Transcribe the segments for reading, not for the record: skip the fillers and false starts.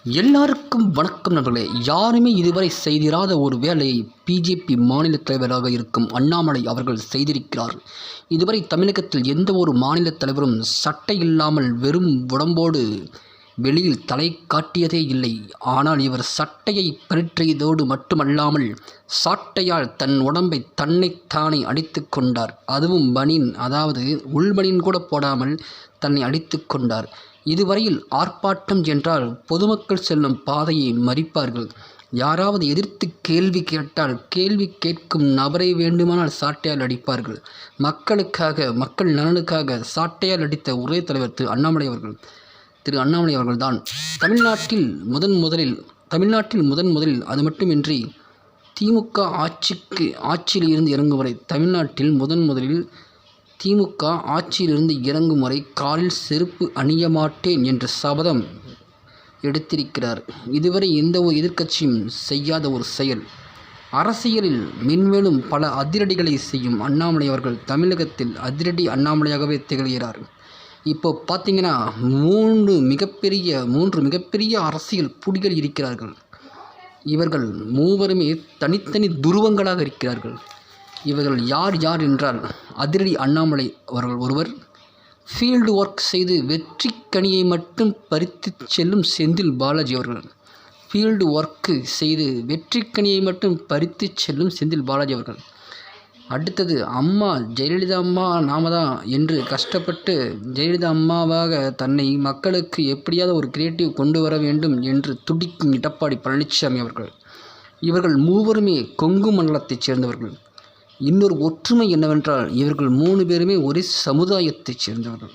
எல்லாருக்கும் வணக்கம் நண்பர்களே. யாருமே இதுவரை செய்திராத ஒரு வேலையை பிஜேபி மாநில தலைவராக இருக்கும் அண்ணாமலை அவர்கள் செய்திருக்கிறார். இதுவரை தமிழகத்தில் எந்த ஒரு மாநில தலைவரும் சட்டை இல்லாமல் வெறும் உடம்போடு வெளியில் தலை காட்டியதே இல்லை. ஆனால் இவர் சட்டையை கழற்றியதோடு மட்டுமல்லாமல் சாட்டையால் தன் உடம்பை தன்னைத்தானே அடித்து கொண்டார். அதுவும் பனின், அதாவது உள்பனின் கூட போடாமல் தன்னை அடித்து கொண்டார். இதுவரையில் ஆர்ப்பாட்டம் என்றால் பொதுமக்கள் செல்லும் பாதையை மறிப்பார்கள். யாராவது எதிர்த்து கேள்வி கேட்டால் கேள்வி கேட்கும் நபரை வேண்டுமானால் சாட்டையால் அடிப்பார்கள். மக்களுக்காக, மக்கள் நலனுக்காக சாட்டையால் அடித்த ஒரே தலைவர் திரு அண்ணாமலை அவர்கள்தான். தமிழ்நாட்டில் முதன் முதலில் அது மட்டுமின்றி திமுக ஆட்சியில் இருந்து இறங்கும் வரை தமிழ்நாட்டில் முதலில் திமுக ஆட்சியிலிருந்து இறங்கும் வரை காலில் செருப்பு அணிய மாட்டேன் என்ற சபதம் எடுத்திருக்கிறார். இதுவரை எந்த ஒரு எதிர்க்கட்சியும் செய்யாத ஒரு செயல். அரசியலில் மென்மேலும் பல அதிரடிகளை செய்யும் அண்ணாமலை அவர்கள் தமிழகத்தில் அதிரடி அண்ணாமலையாகவே திகழ்கிறார். இப்போ பார்த்தீங்கன்னா மூன்று மிகப்பெரிய அரசியல் புலிகள் இருக்கிறார்கள். இவர்கள் மூவருமே தனித்தனி துருவங்களாக இருக்கிறார்கள். இவர்கள் யார் என்றால், அதிரடி அண்ணாமலை அவர்கள் ஒருவர், ஃபீல்டு ஒர்க் செய்து வெற்றி கனியை மட்டும் பறித்து செல்லும் செந்தில் பாலாஜி அவர்கள். ஃபீல்டு ஒர்க்கு செய்து வெற்றி கனியை மட்டும் பறித்து செல்லும் செந்தில் பாலாஜி அவர்கள். அடுத்தது அம்மா ஜெயலலிதா அம்மா நாம தான் என்று கஷ்டப்பட்டு ஜெயலலிதா அம்மாவாக தன்னை மக்களுக்கு எப்படியாவது ஒரு கிரியேட்டிவ் கொண்டு வர வேண்டும் என்று துடிக்கும் எடப்பாடி பழனிசாமி அவர்கள். இவர்கள் மூவருமே கொங்கு மண்டலத்தைச் சேர்ந்தவர்கள். இன்னொரு ஒற்றுமை என்னவென்றால், இவர்கள் 3 பேருமே ஒரே சமுதாயத்தைச் சேர்ந்தவர்கள்.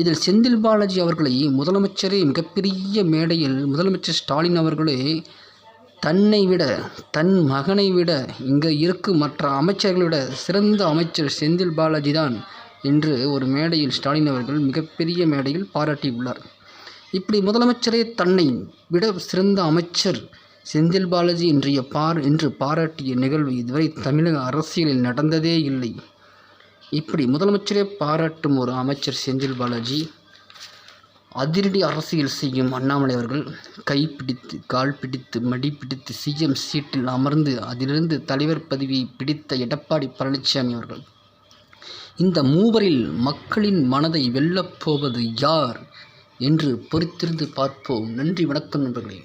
இதில் செந்தில் பாலாஜி அவர்களை முதலமைச்சரே மிகப்பெரிய மேடையில் முதலமைச்சர் ஸ்டாலின் அவர்களே தன்னை விட, தன் மகனை விட, இங்கே இருக்கும் மற்ற அமைச்சர்களை விட சிறந்த அமைச்சர் செந்தில் பாலாஜி தான் என்று ஒரு மேடையில் ஸ்டாலின் அவர்கள் மிகப்பெரிய மேடையில் பாராட்டியுள்ளார். இப்படி முதலமைச்சரே தன்னை விட சிறந்த அமைச்சர் செந்தில் பாலாஜி என்று பாராட்டிய நிகழ்வு இதுவரை தமிழக அரசியலில் நடந்ததே இல்லை. இப்படி முதலமைச்சரே பாராட்டும் ஒரு அமைச்சர் செந்தில் பாலாஜி, அதிரடி அரசியல் செய்யும் அண்ணாமலை அவர்கள் கைப்பிடித்து, கால் பிடித்து, மடி பிடித்து சிஎம் சீட்டில் அமர்ந்து அதிலிருந்து தலைவர் பதவியை பிடித்த எடப்பாடி பழனிசாமி அவர்கள். இந்த மூவரில் மக்களின் மனதை வெல்லப்போவது யார் என்று பொறுத்திருந்து பார்ப்போம். நன்றி, வணக்கம் நண்பர்களே.